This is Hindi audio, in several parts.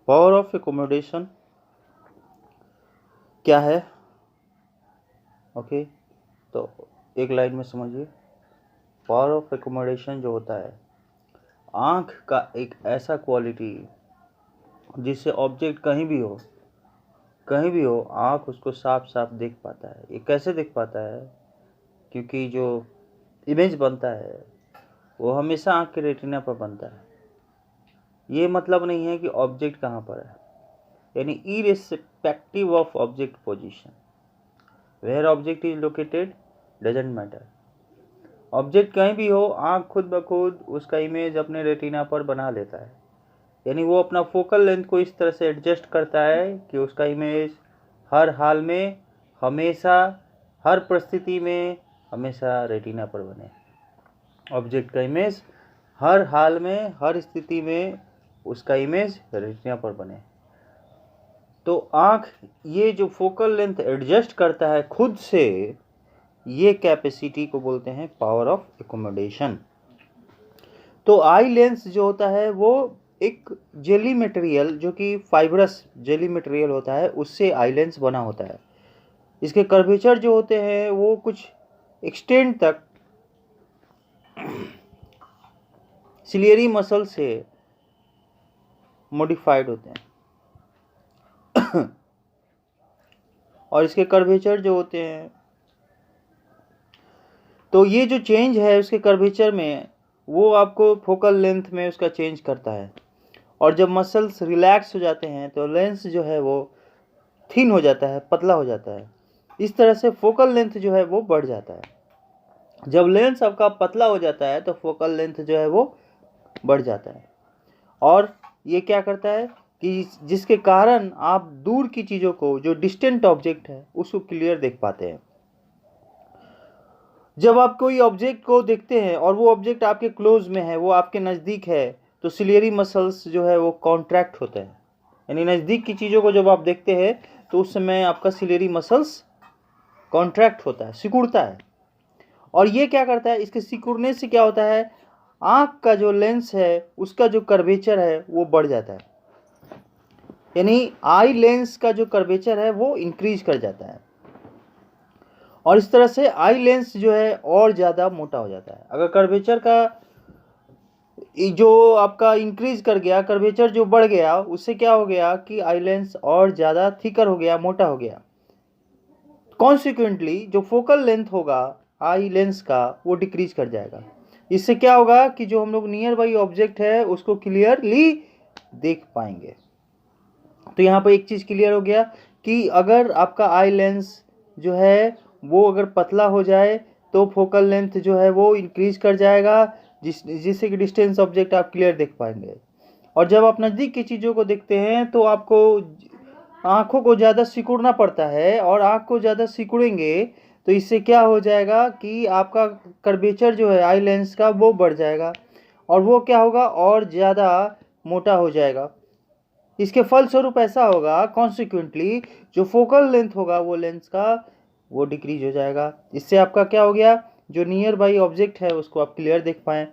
पावर ऑफ एकोमोडेशन क्या है? ओके, तो एक लाइन में समझिए। पावर ऑफ एकोमोडेशन जो होता है, आँख का एक ऐसा क्वालिटी जिससे ऑब्जेक्ट कहीं भी हो आँख उसको साफ साफ देख पाता है। ये कैसे देख पाता है? क्योंकि जो इमेज बनता है वो हमेशा आँख के रेटिना पर बनता है। ये मतलब नहीं है कि ऑब्जेक्ट कहाँ पर है, यानी irrespective of object position, where object is located doesn't matter. Object कहीं भी हो, आँख खुद ब खुद उसका इमेज अपने रेटिना पर बना लेता है। यानी वो अपना फोकल लेंथ को इस तरह से एडजस्ट करता है कि उसका इमेज हर हाल में, हमेशा, हर परिस्थिति में हमेशा रेटिना पर बने। ऑब्जेक्ट का इमेज हर हाल में, हर स्थिति में उसका इमेज रेटिना पर बने। तो आँख ये जो फोकल लेंथ एडजस्ट करता है खुद से, ये कैपेसिटी को बोलते हैं पावर ऑफ एकोमोडेशन। तो आई लेंस जो होता है वो एक जेली मटेरियल, जो कि फाइब्रस जेली मटेरियल होता है, उससे आई लेंस बना होता है। इसके कर्वेचर जो होते हैं वो कुछ एक्सटेंड तक सिलियरी मसल से मॉडिफाइड होते हैं और इसके कर्वेचर जो होते हैं, तो ये जो चेंज है उसके कर्वेचर में, वो आपको फोकल लेंथ में उसका चेंज करता है। और जब मसल्स रिलैक्स हो जाते हैं तो लेंस जो है वो थिन हो जाता है, पतला हो जाता है। इस तरह से फोकल लेंथ जो है वो बढ़ जाता है। जब लेंस आपका पतला हो जाता है तो फोकल लेंथ जो है वो बढ़ जाता है। और ये क्या करता है कि जिसके कारण आप दूर की चीज़ों को, जो डिस्टेंट ऑब्जेक्ट है, उसको क्लियर देख पाते हैं। जब आप कोई ऑब्जेक्ट को देखते हैं और वो ऑब्जेक्ट आपके क्लोज में है, वो आपके नज़दीक है, तो सिलियरी मसल्स जो है वो कॉन्ट्रैक्ट होते हैं। यानी नज़दीक की चीज़ों को जब आप देखते हैं तो उस समय आपका सिलियरी मसल्स कॉन्ट्रैक्ट होता है, सिकुड़ता है। और ये क्या करता है, इसके सिकुड़ने से क्या होता है, आँख का जो लेंस है उसका जो कर्वेचर है वो बढ़ जाता है। यानी आई लेंस का जो कर्वेचर है वो इंक्रीज कर जाता है और इस तरह से आई लेंस जो है और ज़्यादा मोटा हो जाता है। अगर कर्वेचर का जो आपका इंक्रीज कर गया, कर्वेचर जो बढ़ गया, उससे क्या हो गया कि आई लेंस और ज़्यादा थिकर हो गया, मोटा हो गया। कॉन्सिक्वेंटली जो फोकल लेंथ होगा आई लेंस का वो डिक्रीज कर जाएगा। इससे क्या होगा कि जो हम लोग नियर बाई ऑब्जेक्ट है उसको क्लियरली देख पाएंगे। तो यहाँ पर एक चीज़ क्लियर हो गया कि अगर आपका आई लेंस जो है वो अगर पतला हो जाए तो फोकल लेंथ जो है वो इंक्रीज कर जाएगा, जिससे कि डिस्टेंस ऑब्जेक्ट आप क्लियर देख पाएंगे। और जब आप नज़दीक की चीज़ों को देखते हैं तो आपको आँखों को ज़्यादा सिकुड़ना पड़ता है, और आँख को ज़्यादा सिकुड़ेंगे तो इससे क्या हो जाएगा कि आपका कर्वेचर जो है आई लेंस का वो बढ़ जाएगा और वो क्या होगा, और ज़्यादा मोटा हो जाएगा। इसके फलस्वरूप ऐसा होगा, कॉन्सिक्वेंटली जो फोकल लेंथ होगा वो लेंस का वो डिक्रीज हो जाएगा। इससे आपका क्या हो गया, जो नियर बाई ऑब्जेक्ट है उसको आप क्लियर देख पाएँ।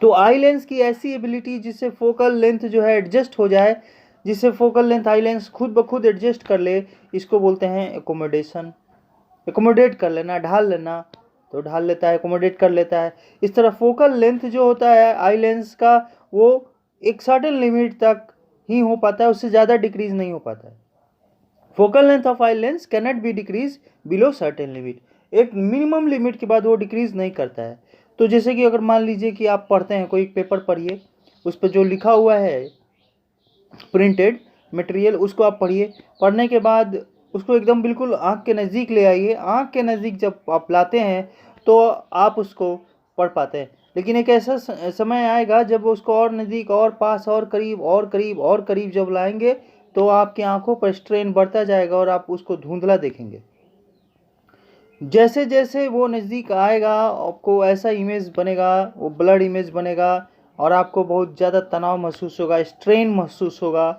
तो आई लेंस की ऐसी एबिलिटी जिससे फोकल लेंथ जो है एडजस्ट हो जाए, जिससे फोकल लेंथ आई लेंस खुद ब खुद एडजस्ट कर ले, इसको बोलते हैं एकोमोडेशन। एकोमोडेट कर लेना, ढाल लेना, तो ढाल लेता है, एकोमोडेट कर लेता है। इस तरह फोकल लेंथ जो होता है आई लेंस का वो एक सर्टेन लिमिट तक ही हो पाता है, उससे ज़्यादा डिक्रीज नहीं हो पाता है। Focal length of eye lens cannot be decrease below certain limit. एक मिनिमम लिमिट के बाद वो डिक्रीज नहीं करता है। तो जैसे कि अगर मान लीजिए कि आप पढ़ते हैं, कोई पेपर पढ़िए, उस पर जो लिखा हुआ है प्रिंटेड मटेरियल उसको आप पढ़िए। पढ़ने के बाद उसको एकदम बिल्कुल आँख के नज़दीक ले आइए। आँख के नज़दीक जब आप लाते हैं तो आप उसको पढ़ पाते हैं। लेकिन एक ऐसा समय आएगा जब उसको और नज़दीक, और पास, और करीब, और करीब, और करीब जब लाएंगे तो आपकी आंखों पर स्ट्रेन बढ़ता जाएगा और आप उसको धुंधला देखेंगे। जैसे जैसे वो नज़दीक आएगा आपको ऐसा इमेज बनेगा, वो ब्लड इमेज बनेगा और आपको बहुत ज़्यादा तनाव महसूस होगा, स्ट्रेन महसूस होगा।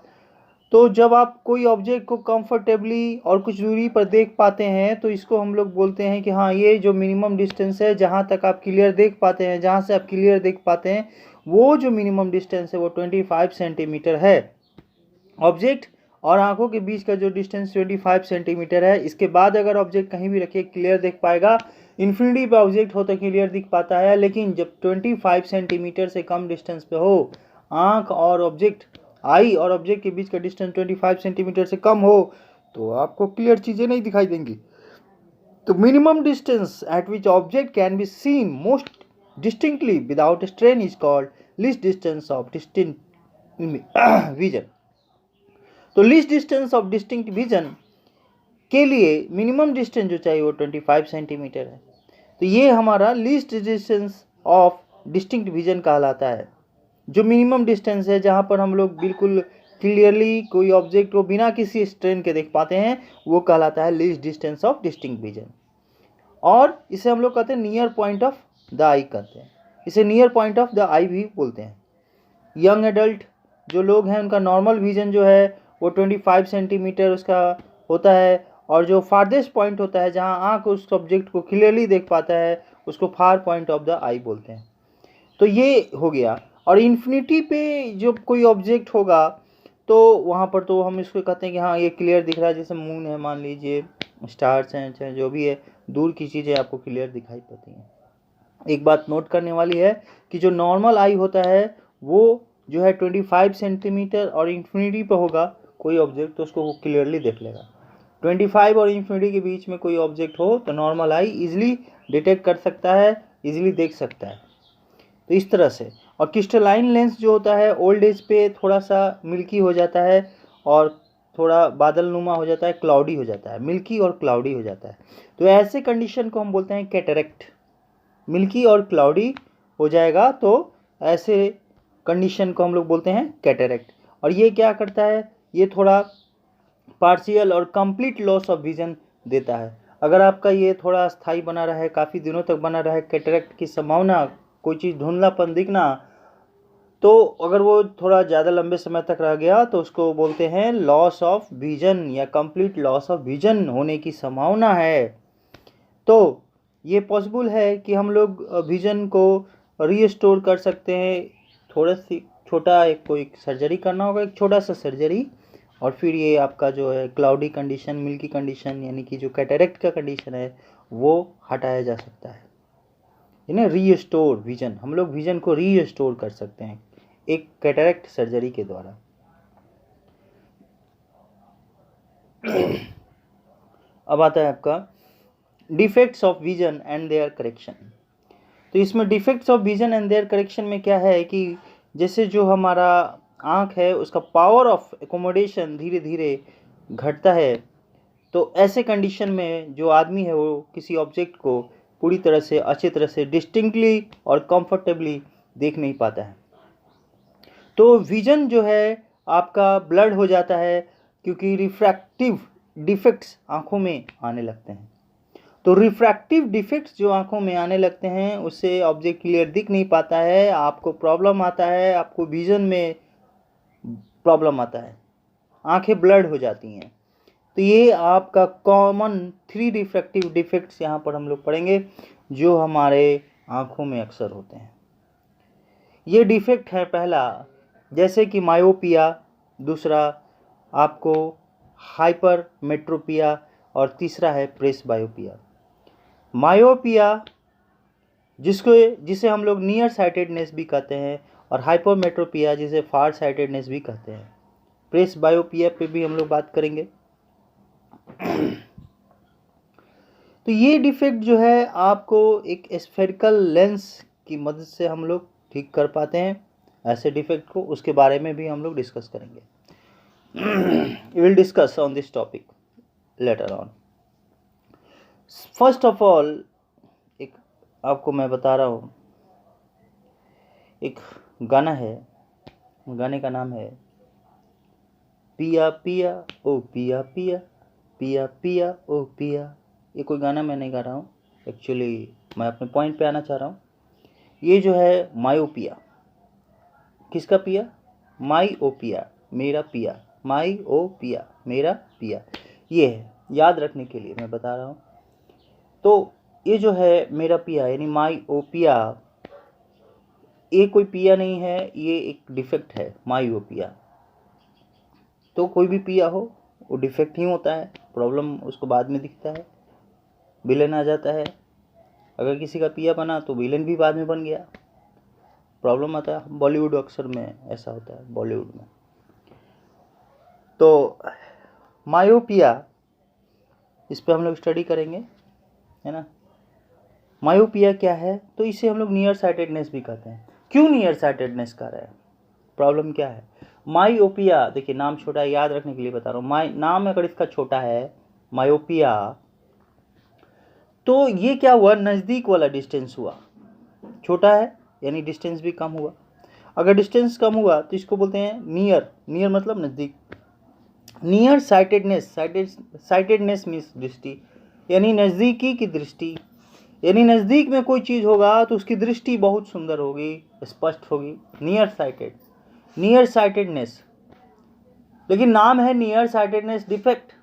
तो जब आप कोई ऑब्जेक्ट को कंफर्टेबली और कुछ दूरी पर देख पाते हैं तो इसको हम लोग बोलते हैं कि हाँ, ये जो मिनिमम डिस्टेंस है जहाँ तक आप क्लियर देख पाते हैं, जहाँ से आप क्लियर देख पाते हैं, वो जो मिनिमम डिस्टेंस है वो 25 सेंटीमीटर है। ऑब्जेक्ट और आंखों के बीच का जो डिस्टेंस 25 सेंटीमीटर है, इसके बाद अगर ऑब्जेक्ट कहीं भी रखिए क्लियर देख पाएगा। इन्फिनिटी पे ऑब्जेक्ट हो तो क्लियर दिख पाता है, लेकिन जब 25 सेंटीमीटर से कम डिस्टेंस पे हो, आंख और ऑब्जेक्ट, आई और ऑब्जेक्ट के बीच का डिस्टेंस 25 सेंटीमीटर से कम हो, तो आपको क्लियर चीज़ें नहीं दिखाई देंगी। तो minimum distance at which object can be seen most distinctly without strain is called least distance of distinct vision. तो least distance of distinct vision के लिए मिनिमम डिस्टेंस जो चाहिए वो 25 सेंटीमीटर है। तो ये हमारा least distance of distinct vision कहलाता है। जो मिनिमम डिस्टेंस है जहाँ पर हम लोग बिल्कुल क्लियरली कोई ऑब्जेक्ट को बिना किसी स्ट्रेन के देख पाते हैं, वो कहलाता है least distance of distinct vision. और इसे हम लोग कहते हैं नियर पॉइंट ऑफ द आई कहते हैं, इसे नियर पॉइंट ऑफ द आई भी बोलते हैं। यंग एडल्ट जो लोग हैं उनका नॉर्मल विजन जो है वो 25 सेंटीमीटर उसका होता है, और जो फारदेस्ट पॉइंट होता है जहां आंख उस ऑब्जेक्ट को क्लियरली देख पाता है उसको फार पॉइंट ऑफ द आई बोलते हैं। तो ये हो गया। और इन्फिनिटी पे जो कोई ऑब्जेक्ट होगा तो वहाँ पर तो हम इसको कहते हैं कि हाँ ये क्लियर दिख रहा है, जैसे मून है मान लीजिए, स्टार्स हैं, चाहे जो भी है, दूर की चीज़ें आपको क्लियर दिखाई पड़ती हैं। एक बात नोट करने वाली है कि जो नॉर्मल आई होता है वो जो है 25 सेंटीमीटर, और इन्फिनिटी पे होगा कोई ऑब्जेक्ट तो उसको वो क्लियरली देख लेगा। 25 और इन्फिनिटी के बीच में कोई ऑब्जेक्ट हो तो नॉर्मल आई इजीली डिटेक्ट कर सकता है, इजीली देख सकता है। तो इस तरह से। और क्रिस्टलाइन लेंस जो होता है ओल्ड एज पे थोड़ा सा मिल्की हो जाता है और थोड़ा बादल नुमा हो जाता है, क्लाउडी हो जाता है, मिल्की और क्लाउडी हो जाता है। तो ऐसे कंडीशन को हम बोलते हैं कैटरेक्ट। मिल्की और क्लाउडी हो जाएगा तो ऐसे कंडीशन को हम लोग बोलते हैं कैटरेक्ट। और ये क्या करता है, ये थोड़ा पार्शियल और कंप्लीट लॉस ऑफ विजन देता है। अगर आपका ये थोड़ा स्थायी बना रहा है, काफ़ी दिनों तक बना रहा है, कैटरेक्ट की संभावना, कोई चीज़ धुंधलापन दिखना, तो अगर वो थोड़ा ज़्यादा लंबे समय तक रह गया तो उसको बोलते हैं लॉस ऑफ विजन या कंप्लीट लॉस ऑफ विजन होने की संभावना है। तो ये पॉसिबल है कि हम लोग विजन को रीस्टोर कर सकते हैं। थोड़ा सी छोटा एक कोई सर्जरी करना होगा, एक छोटा सा सर्जरी, और फिर ये आपका जो है क्लाउडी कंडीशन, मिल्की कंडीशन, यानी कि जो कैटरेक्ट का कंडीशन है वो हटाया जा सकता है। यानी रीस्टोर विजन, हम लोग विजन को रीस्टोर कर सकते हैं एक कैटरेक्ट सर्जरी के द्वारा। अब आता है आपका defects of vision and their correction. तो इसमें defects of vision and their correction में क्या है कि जैसे जो हमारा आँख है उसका पावर ऑफ एकोमोडेशन धीरे धीरे घटता है, तो ऐसे कंडीशन में जो आदमी है वो किसी ऑब्जेक्ट को पूरी तरह से अच्छी तरह से डिस्टिंक्टली और कंफर्टेबली देख नहीं पाता है। तो विजन जो है आपका ब्लड हो जाता है क्योंकि रिफ्रैक्टिव डिफेक्ट्स आँखों में आने लगते हैं। तो रिफ्रैक्टिव डिफेक्ट्स जो आंखों में आने लगते हैं उससे ऑब्जेक्ट क्लियर दिख नहीं पाता है, आपको प्रॉब्लम आता है, आपको विजन में प्रॉब्लम आता है, आंखें ब्लर्ड हो जाती हैं। तो ये आपका कॉमन 3 रिफ्रैक्टिव डिफेक्ट्स यहाँ पर हम लोग पढ़ेंगे जो हमारे आंखों में अक्सर होते हैं। ये डिफेक्ट है पहला, जैसे कि मायोपिया, दूसरा आपको हाइपरमेट्रोपिया, और तीसरा है प्रेसबायोपिया। मायोपिया जिसे हम लोग नियर साइटेडनेस भी कहते हैं, और हाइपरमेट्रोपिया जिसे फार साइटेडनेस भी कहते हैं। प्रेसबायोपिया पे भी हम लोग बात करेंगे। तो ये डिफेक्ट जो है आपको एक स्फेरिकल लेंस की मदद से हम लोग ठीक कर पाते हैं। ऐसे डिफेक्ट को, उसके बारे में भी हम लोग डिस्कस करेंगे। We will discuss on this topic later on. First of all एक आपको मैं बता रहा हूँ, एक गाना है, गाने का नाम है पिया पिया ओ पिया पिया, पिया पिया ओ पिया। ये कोई गाना मैं नहीं गा रहा हूँ, एक्चुअली मैं अपने पॉइंट पे आना चाह रहा हूँ। ये जो है मायोपिया, किसका पिया? मायोपिया, मेरा पिया, मायोपिया मेरा पिया, ये है, याद रखने के लिए मैं बता रहा हूँ। तो ये जो है मेरा पिया यानी मायोपिया, ये कोई पिया नहीं है, ये एक डिफेक्ट है मायोपिया। तो कोई भी पिया हो वो डिफेक्ट ही होता है, प्रॉब्लम उसको बाद में दिखता है, विलेन आ जाता है। अगर किसी का पिया बना तो विलेन भी बाद में बन गया, प्रॉब्लम आता है। बॉलीवुड अक्सर में ऐसा होता है, बॉलीवुड में। तो मायोपिया, इस पर हम लोग स्टडी करेंगे, है ना। मायोपिया क्या है, तो इसे हम लोग नियर साइटेडनेस भी कहते हैं। क्यों नियर साइटेडनेस कह रहे हैं, प्रॉब्लम क्या है। मायोपिया, देखिए नाम छोटा है, याद रखने के लिए बता रहा हूँ। नाम अगर इसका छोटा है मायोपिया, तो ये क्या हुआ, नज़दीक वाला डिस्टेंस हुआ, छोटा है यानी डिस्टेंस भी कम हुआ। अगर डिस्टेंस कम हुआ तो इसको बोलते हैं नियर। नियर मतलब नज़दीक। नियर साइटेडनेस, साइटेडनेस मीन्स दृष्टि, यानी नज़दीकी की दृष्टि, यानी नज़दीक में कोई चीज़ होगा तो उसकी दृष्टि बहुत सुंदर होगी, स्पष्ट होगी, नियर साइटेड, नियर साइटेडनेस। लेकिन नाम है नियर साइटेडनेस डिफेक्ट।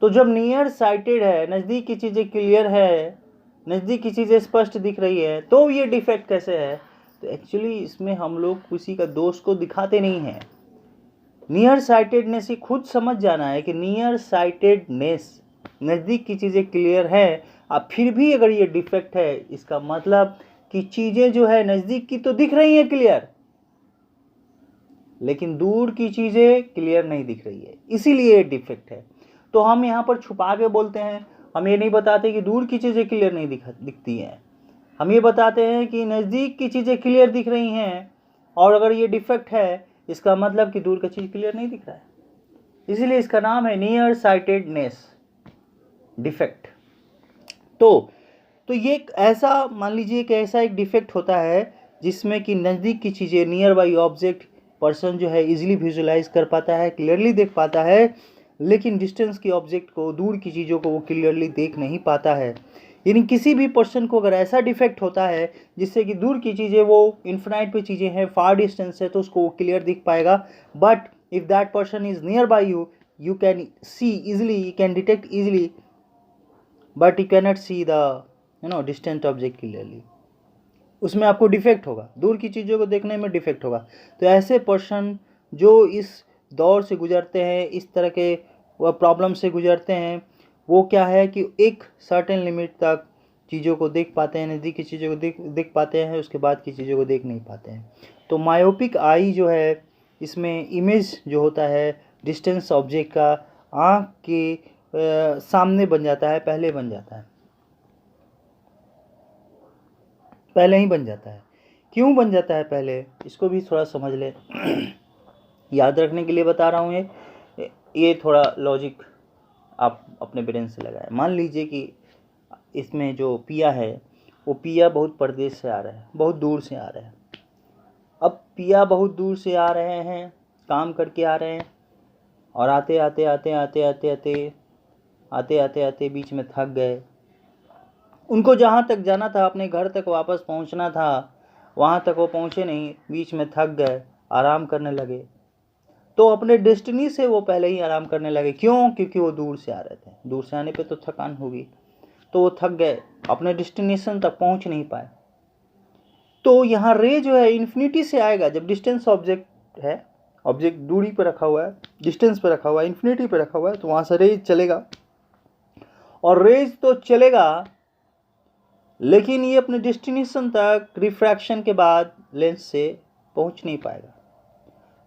तो जब नियर साइटेड है, नज़दीक की चीज़ें क्लियर है, नज़दीक की चीज़ें स्पष्ट दिख रही है, तो ये डिफेक्ट कैसे है। तो एक्चुअली इसमें हम लोग किसी का दोष को दिखाते नहीं हैं। नियर साइटेडनेस ही खुद समझ जाना है कि नियर साइटेडनेस, नज़दीक की चीज़ें क्लियर है, अब फिर भी अगर ये डिफेक्ट है, इसका मतलब कि चीज़ें जो है नज़दीक की तो दिख रही हैं क्लियर, लेकिन दूर की चीज़ें क्लियर नहीं दिख रही है, इसीलिए ये डिफेक्ट है। तो हम यहाँ पर छुपा के बोलते हैं, हम ये नहीं बताते कि दूर की चीज़ें क्लियर नहीं दिखती हैं, हम ये बताते हैं कि नज़दीक की चीज़ें क्लियर दिख रही हैं, और अगर ये डिफेक्ट है इसका मतलब कि दूर का चीज़ क्लियर नहीं दिख रहा है, इसीलिए इसका नाम है नियर साइटेडनेस डिफेक्ट। तो ये ऐसा मान लीजिए कि ऐसा एक डिफेक्ट होता है जिसमें कि नज़दीक की चीज़ें, नियर बाई ऑब्जेक्ट पर्सन जो है इजीली विजुलाइज कर पाता है, क्लियरली देख पाता है, लेकिन डिस्टेंस की ऑब्जेक्ट को, दूर की चीज़ों को वो क्लियरली देख नहीं पाता है। यानी किसी भी पर्सन को अगर ऐसा डिफेक्ट होता है जिससे कि दूर की चीज़ें, वो इन्फिनाइट पे चीज़ें हैं, फार डिस्टेंस है, तो उसको वो क्लियर दिख पाएगा। But if that person is near by you, you can see easily, you can detect easily, but you cannot see the distant object clearly. उसमें आपको डिफेक्ट होगा, दूर की चीज़ों को देखने में डिफेक्ट होगा। तो ऐसे पर्सन जो इस दौर से गुजरते हैं, इस तरह के प्रॉब्लम से गुजरते हैं, वो क्या है कि एक सर्टेन लिमिट तक चीज़ों को देख पाते हैं, नज़दीक की चीज़ों को देख पाते हैं, उसके बाद की चीज़ों को देख नहीं पाते हैं। तो मायोपिक आई जो है, इसमें इमेज जो होता है डिस्टेंस ऑब्जेक्ट का आँख के सामने बन जाता है, पहले बन जाता है, पहले ही बन जाता है। क्यों बन जाता है पहले, इसको भी थोड़ा समझ ले। याद रखने के लिए बता रहा हूँ, ये थोड़ा लॉजिक आप अपने ब्रेन से लगाएं। मान लीजिए कि इसमें जो पिया है, वो पिया बहुत परदेश से आ रहा है, बहुत दूर से आ रहा है। अब पिया बहुत दूर से आ रहे हैं, काम करके आ रहे हैं, और आते आते आते आते आते आते आते आते आते बीच में थक गए। उनको जहाँ तक जाना था, अपने घर तक वापस पहुँचना था, वहाँ तक वो पहुँचे नहीं, बीच में थक गए, आराम करने लगे। तो अपने डेस्टिनी से वो पहले ही आराम करने लगे। क्यों? क्योंकि वो दूर से आ रहे थे, दूर से आने पे तो थकान होगी, तो वो थक गए, अपने डेस्टिनेशन तक पहुँच नहीं पाए। तो यहाँ रे जो है इन्फिनिटी से आएगा। जब डिस्टेंस ऑब्जेक्ट है, ऑब्जेक्ट दूरी पर रखा हुआ है, डिस्टेंस पर रखा हुआ है, इन्फिनिटी पर रखा हुआ है, तो वहाँ से रेज चलेगा, और रेज तो चलेगा, लेकिन ये अपने डेस्टिनेशन तक रिफ्रैक्शन के बाद लेंस से पहुंच नहीं पाएगा।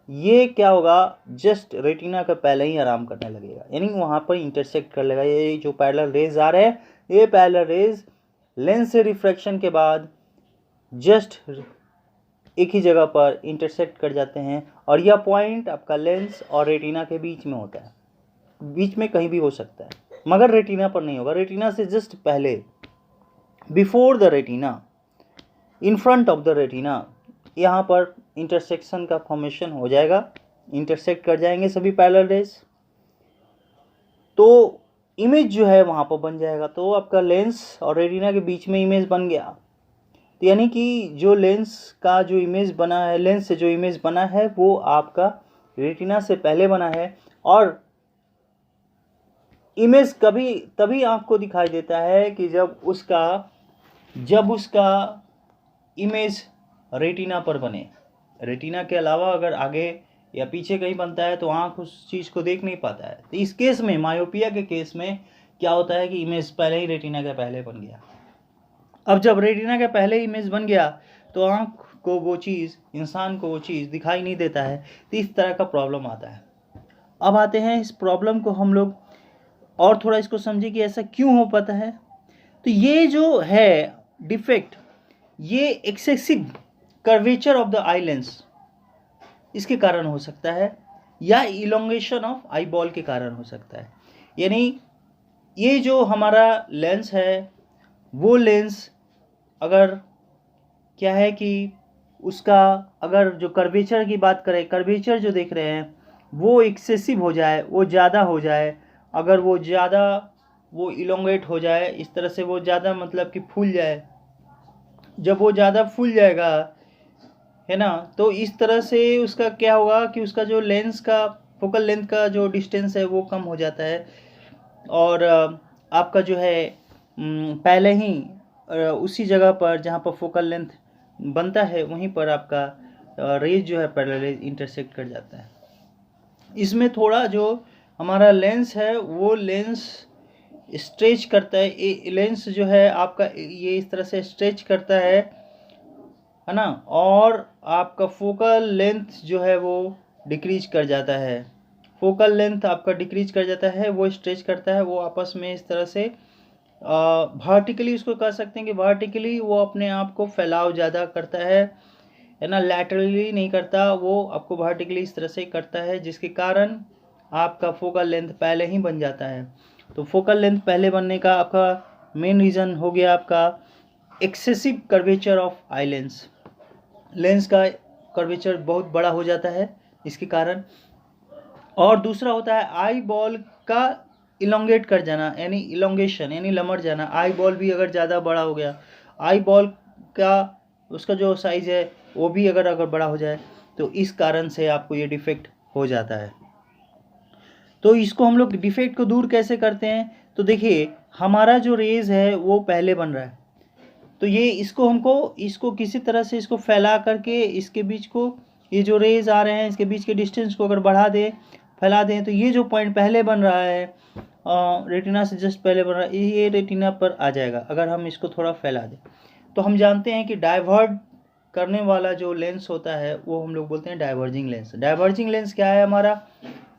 ये क्या होगा, जस्ट रेटिना का पहले ही आराम करने लगेगा, यानी वहाँ पर इंटरसेक्ट कर लेगा। ये जो पैरेलल रेज आ रहे हैं, ये पैरेलल रेज लेंस से रिफ्रैक्शन के बाद जस्ट एक ही जगह पर इंटरसेक्ट कर जाते हैं, और यह पॉइंट आपका लेंस और रेटिना के बीच में होता है। बीच में कहीं भी हो सकता है, मगर रेटिना पर नहीं होगा, रेटिना से जस्ट पहले, before the retina, in front of the retina, यहाँ पर इंटरसेक्शन का फॉर्मेशन हो जाएगा, इंटरसेक्ट कर जाएंगे सभी पैरेलल रेज, तो इमेज जो है वहाँ पर बन जाएगा। तो आपका लेंस और रेटिना के बीच में इमेज बन गया। तो यानी कि जो लेंस का जो इमेज बना है, लेंस से जो इमेज बना है, वो आपका रेटिना से पहले बना है। और इमेज कभी तभी आँख को दिखाई देता है कि जब उसका इमेज रेटिना पर बने। रेटिना के अलावा अगर आगे या पीछे कहीं बनता है तो आँख उस चीज़ को देख नहीं पाता है। तो इस केस में, मायोपिया के केस में क्या होता है कि इमेज पहले ही रेटिना के पहले बन गया। अब जब रेटिना के पहले इमेज बन गया तो आँख को वो चीज़, इंसान को वो चीज़ दिखाई नहीं देता है। तो इस तरह का प्रॉब्लम आता है। अब आते हैं इस प्रॉब्लम को हम लोग और थोड़ा इसको समझे कि ऐसा क्यों हो पाता है। तो ये जो है डिफेक्ट, ये excessive curvature of the eye lens, इसके कारण हो सकता है, या इलोंगेशन ऑफ आई बॉल के कारण हो सकता है। यानी ये जो हमारा लेंस है, वो लेंस अगर क्या है कि उसका अगर जो कर्वेचर की बात करें, कर्वेचर जो देख रहे हैं वो एक्सेसिव हो जाए, वो ज़्यादा हो जाए, अगर वो ज़्यादा वो इलोंगेट हो जाए, इस तरह से वो ज़्यादा मतलब कि फूल जाए, जब वो ज़्यादा फूल जाएगा है ना, तो इस तरह से उसका क्या होगा कि उसका जो लेंस का फोकल लेंथ का जो डिस्टेंस है वो कम हो जाता है, और आपका जो है पहले ही उसी जगह पर जहाँ पर फोकल लेंथ बनता है वहीं पर आपका रेज जो है पैरेलल इंटरसेक्ट कर जाता है। इसमें थोड़ा जो हमारा लेंस है वो लेंस स्ट्रेच करता है, लेंस जो है आपका ये इस तरह से स्ट्रेच करता है ना, और आपका फोकल लेंथ जो है वो डिक्रीज कर जाता है। फोकल लेंथ आपका डिक्रीज कर जाता है, वो स्ट्रेच करता है, वो आपस में इस तरह से वर्टिकली उसको कह सकते हैं कि वर्टिकली वो अपने आप को फैलाव ज़्यादा करता है ना, लैटरली नहीं करता, वो आपको वर्टिकली इस तरह से करता है, जिसके कारण आपका फोकल लेंथ पहले ही बन जाता है। तो फोकल लेंथ पहले बनने का आपका मेन रीज़न हो गया आपका excessive curvature of eye lens, lens का कर्वेचर बहुत बड़ा हो जाता है इसके कारण। और दूसरा होता है आई बॉल का इलोंगेट कर जाना, यानी इलोंगेशन यानी लमड़ जाना। आई बॉल भी अगर ज़्यादा बड़ा हो गया, आई बॉल का उसका जो साइज़ है वो भी अगर बड़ा हो जाए, तो इस कारण से आपको ये डिफेक्ट हो जाता है। तो इसको हम लोग डिफेक्ट को दूर कैसे करते हैं, तो देखिए हमारा जो रेज है वो पहले बन रहा है, तो ये इसको किसी तरह से इसको फैला करके इसके बीच को, ये जो रेज आ रहे हैं इसके बीच के डिस्टेंस को अगर बढ़ा दें, फैला दें, तो ये जो पॉइंट पहले बन रहा है रेटिना से जस्ट पहले बन रहा है, ये रेटिना पर आ जाएगा। अगर हम इसको थोड़ा फैला दें तो हम जानते हैं कि डाइवर्ट करने वाला जो लेंस होता है वो हम लोग बोलते हैं डाइवर्जिंग लेंस। डाइवर्जिंग लेंस क्या है हमारा,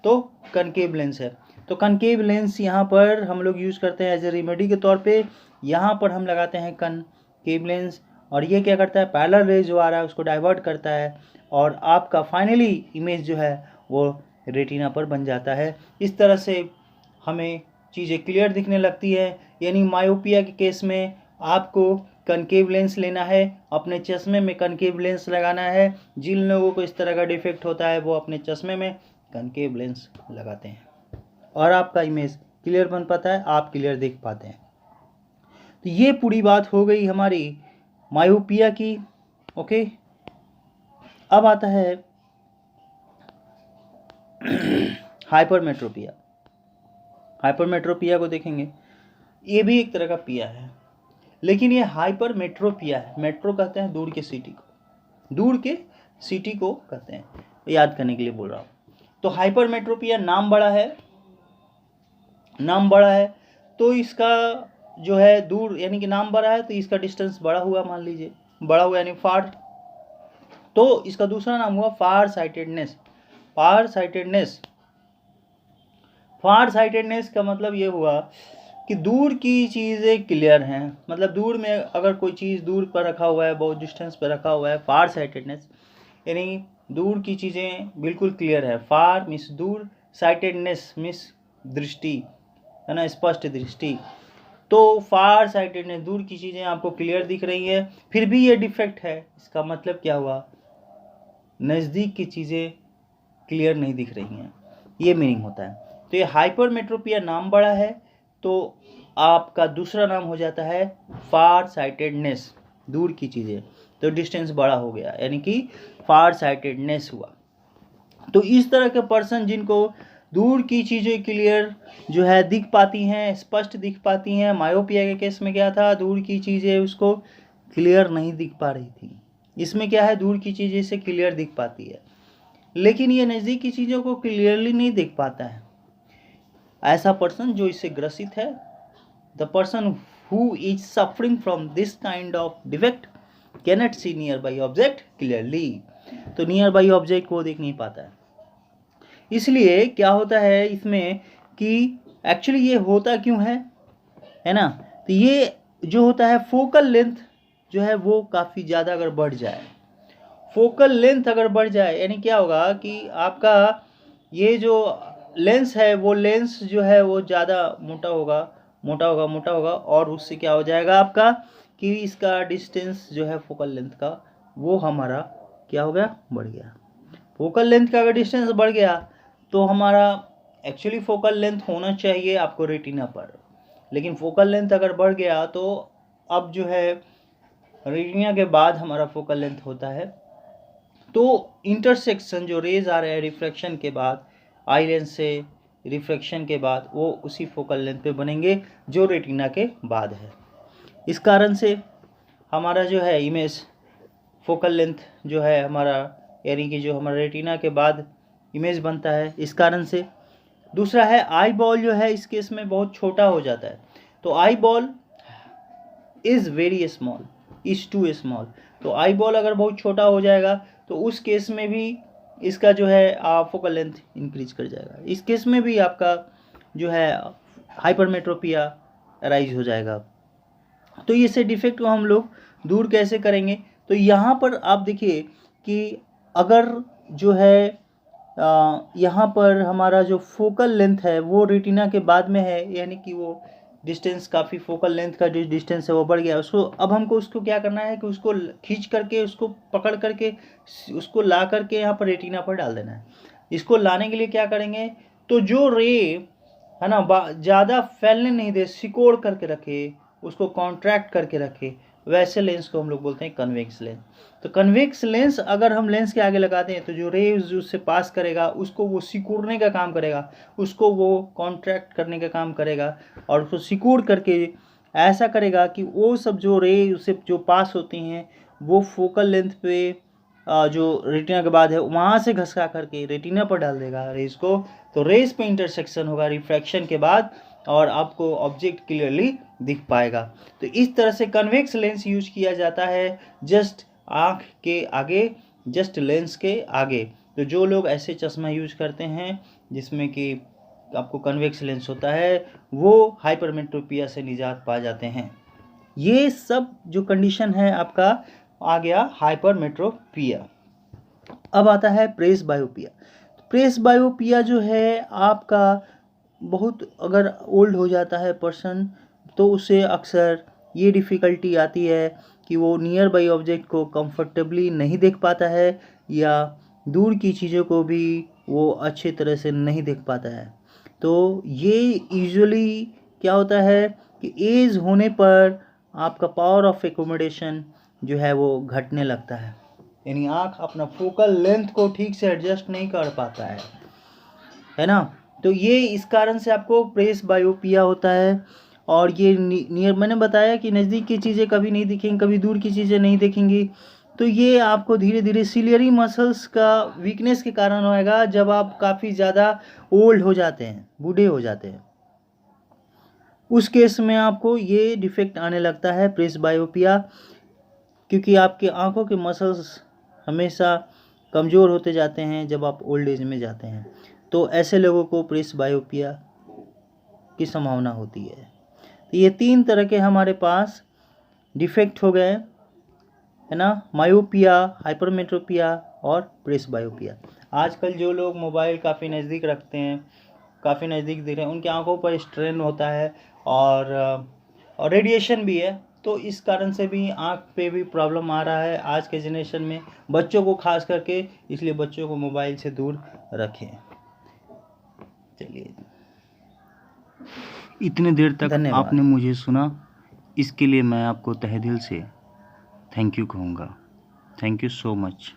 तो कनकेव लेंस है। तो कनकेव लेंस यहाँ पर हम लोग यूज़ करते हैं एज ए रेमेडी के तौर पे। यहाँ पर हम लगाते हैं कनकेव लेंस, और ये क्या करता है, पैरेलल रेज जो आ रहा है उसको डाइवर्ट करता है, और आपका फाइनली इमेज जो है वो रेटिना पर बन जाता है। इस तरह से हमें चीज़ें क्लियर दिखने लगती है। यानी मायोपिया के केस में आपको कनकेव लेंस लेना है, अपने चश्मे में कनकेव लेंस लगाना है। जिन लोगों को इस तरह का डिफेक्ट होता है वो अपने चश्मे में कनकेव लेंस लगाते हैं और आपका इमेज क्लियर बन पाता है, आप क्लियर देख पाते हैं। तो ये पूरी बात हो गई हमारी मायोपिया की। ओके, अब आता है हाइपरमेट्रोपिया। हाइपरमेट्रोपिया को देखेंगे, ये भी एक तरह का पिया है, लेकिन ये हाइपरमेट्रोपिया है। मेट्रो कहते हैं दूर के सिटी को, दूर के सिटी को कहते हैं, याद करने के लिए बोल रहा हूँ। तो हाइपरमेट्रोपिया नाम बड़ा है, नाम बड़ा है तो इसका जो है दूर, यानी कि नाम बड़ा है तो इसका डिस्टेंस बड़ा हुआ, मान लीजिए बड़ा हुआ यानी फार, तो इसका दूसरा नाम हुआ फार साइटेडनेस। फार साइटेडनेस, फार साइटेडनेस का मतलब ये हुआ कि दूर की चीज़ें क्लियर हैं, मतलब दूर में अगर कोई चीज़ दूर पर रखा हुआ है, बहुत डिस्टेंस पर रखा हुआ है, फार साइटेडनेस यानी दूर की चीज़ें बिल्कुल क्लियर है। फार मीन्स दूर, साइटेडनेस मीन्स दृष्टि, है ना, स्पष्ट दृष्टि। तो फार साइटेडनेस, दूर की चीज़ें आपको क्लियर दिख रही है, फिर भी ये डिफेक्ट है, इसका मतलब क्या हुआ, नज़दीक की चीज़ें क्लियर नहीं दिख रही हैं, ये मीनिंग होता है। तो ये हाइपरमेट्रोपिया नाम बड़ा है तो आपका दूसरा नाम हो जाता है फार साइटेडनेस, दूर की चीज़ें, तो डिस्टेंस बड़ा हो गया यानी कि फार साइटेडनेस हुआ। तो इस तरह के पर्सन जिनको दूर की चीज़ें क्लियर जो है दिख पाती हैं, स्पष्ट दिख पाती हैं, मायोपिया के केस में क्या था, दूर की चीज़ें उसको क्लियर नहीं दिख पा रही थी। इसमें क्या है, दूर की चीज़ें से क्लियर दिख पाती है। लेकिन ये नज़दीक की चीज़ों को क्लियरली नहीं देख पाता है। ऐसा पर्सन जो इससे ग्रसित है, the person who is suffering from this kind of defect cannot see nearby object clearly. तो नियर बाई ऑब्जेक्ट को देख नहीं पाता है। इसलिए क्या होता है इसमें कि एक्चुअली ये होता क्यों है ना, तो ये जो होता है फोकल लेंथ जो है वो काफ़ी ज़्यादा अगर बढ़ जाए, फोकल लेंथ अगर बढ़ जाए, यानी क्या होगा कि आपका ये जो लेंस है वो लेंस जो है वो ज़्यादा मोटा होगा और उससे क्या हो जाएगा आपका कि इसका डिस्टेंस जो है फोकल लेंथ का वो हमारा क्या हो गया, बढ़ गया। फोकल लेंथ का अगर डिस्टेंस बढ़ गया तो हमारा एक्चुअली फोकल लेंथ होना चाहिए आपको रेटिना पर, लेकिन फोकल लेंथ अगर बढ़ गया तो अब जो है रेटिना के बाद हमारा फोकल लेंथ होता है। तो इंटरसेक्शन जो रेज आ रहे हैं रिफ्रैक्शन के बाद, आई लेंस से रिफ्रैक्शन के बाद, वो उसी फोकल लेंथ पे बनेंगे जो रेटिना के बाद है। इस कारण से हमारा जो है इमेज फोकल लेंथ जो है हमारा, यानी कि जो हमारा रेटिना के बाद इमेज बनता है, इस कारण से। दूसरा है आई बॉल जो है इस केस में बहुत छोटा हो जाता है। तो eyeball is very small, is too small. तो आई बॉल अगर बहुत छोटा हो जाएगा तो उस केस में भी इसका जो है फोकल लेंथ इंक्रीज कर जाएगा। इस केस में भी आपका जो है हाइपरमेट्रोपिया अराइज हो जाएगा। तो इसे डिफेक्ट को हम लोग दूर कैसे करेंगे, तो यहाँ पर आप देखिए कि अगर जो है यहाँ पर हमारा जो फोकल लेंथ है वो रेटिना के बाद में है, यानी कि वो डिस्टेंस काफ़ी फोकल लेंथ का जो डिस्टेंस है वो बढ़ गया। उसको अब हमको उसको क्या करना है कि उसको खींच करके, उसको पकड़ करके, उसको ला करके यहाँ पर रेटिना पर डाल देना है। इसको लाने के लिए क्या करेंगे, तो जो रे है ना ज़्यादा फैलने नहीं दे, सिकोड़ करके रखे, उसको कॉन्ट्रैक्ट करके रखे, वैसे लेंस को हम लोग बोलते हैं कन्वेक्स लेंस। तो कन्वेक्स लेंस अगर हम लेंस के आगे लगाते हैं तो जो रे उससे पास करेगा उसको वो सिकुड़ने का काम करेगा, उसको वो कॉन्ट्रैक्ट करने का काम करेगा और उसको सिकुड़ करके ऐसा करेगा कि वो सब जो रे उससे जो पास होती हैं वो फोकल लेंथ पे जो रेटिना के बाद है वहाँ से घसका करके रेटिना पर डाल देगा रेस को। तो रेस पे इंटरसेक्शन होगा रिफ्रैक्शन के बाद और आपको ऑब्जेक्ट क्लियरली दिख पाएगा। तो इस तरह से कन्वेक्स लेंस यूज किया जाता है जस्ट आँख के आगे, जस्ट लेंस के आगे। तो जो लोग ऐसे चश्मा यूज करते हैं जिसमें कि आपको कन्वेक्स लेंस होता है वो हाइपरमेट्रोपिया से निजात पा जाते हैं। ये सब जो कंडीशन है आपका आ गया हाइपरमेट्रोपिया। अब आता है प्रेस बायोपिया। प्रेस बायोपिया जो है आपका बहुत अगर ओल्ड हो जाता है पर्सन तो उसे अक्सर ये डिफ़िकल्टी आती है कि वो नियर बाई ऑब्जेक्ट को कंफर्टेबली नहीं देख पाता है या दूर की चीज़ों को भी वो अच्छे तरह से नहीं देख पाता है। तो ये यूजुअली क्या होता है कि एज होने पर आपका पावर ऑफ एकोमोडेशन जो है वो घटने लगता है, यानी आँख अपना फोकल लेंथ को ठीक से एडजस्ट नहीं कर पाता है ना। तो ये इस कारण से आपको प्रेस बायोपिया होता है। और ये नियर मैंने बताया कि नज़दीक की चीज़ें कभी नहीं दिखेंगी, कभी दूर की चीज़ें नहीं दिखेंगी। तो ये आपको धीरे धीरे सिलियरी मसल्स का वीकनेस के कारण होएगा जब आप काफ़ी ज़्यादा ओल्ड हो जाते हैं, बूढ़े हो जाते हैं। उस केस में आपको ये डिफेक्ट आने लगता है प्रेस बायोपिया, क्योंकि आपके आँखों के मसल्स हमेशा कमज़ोर होते जाते हैं जब आप ओल्ड एज में जाते हैं। तो ऐसे लोगों को प्रेस बायोपिया की संभावना होती है। तो ये 3 तरह के हमारे पास डिफेक्ट हो गए है ना, मायोपिया, हाइपरमेट्रोपिया और प्रेस बायोपिया। आजकल जो लोग मोबाइल काफ़ी नज़दीक रखते हैं, काफ़ी नज़दीक देख रहे हैं, उनकी आंखों पर स्ट्रेन होता है और रेडिएशन भी है। तो इस कारण से भी आँख पे भी प्रॉब्लम आ रहा है आज के जनरेशन में, बच्चों को खास करके। इसलिए बच्चों को मोबाइल से दूर रखें। चलिए, इतने देर तक आपने मुझे सुना, इसके लिए मैं आपको तहे दिल से थैंक यू कहूँगा। Thank you so much.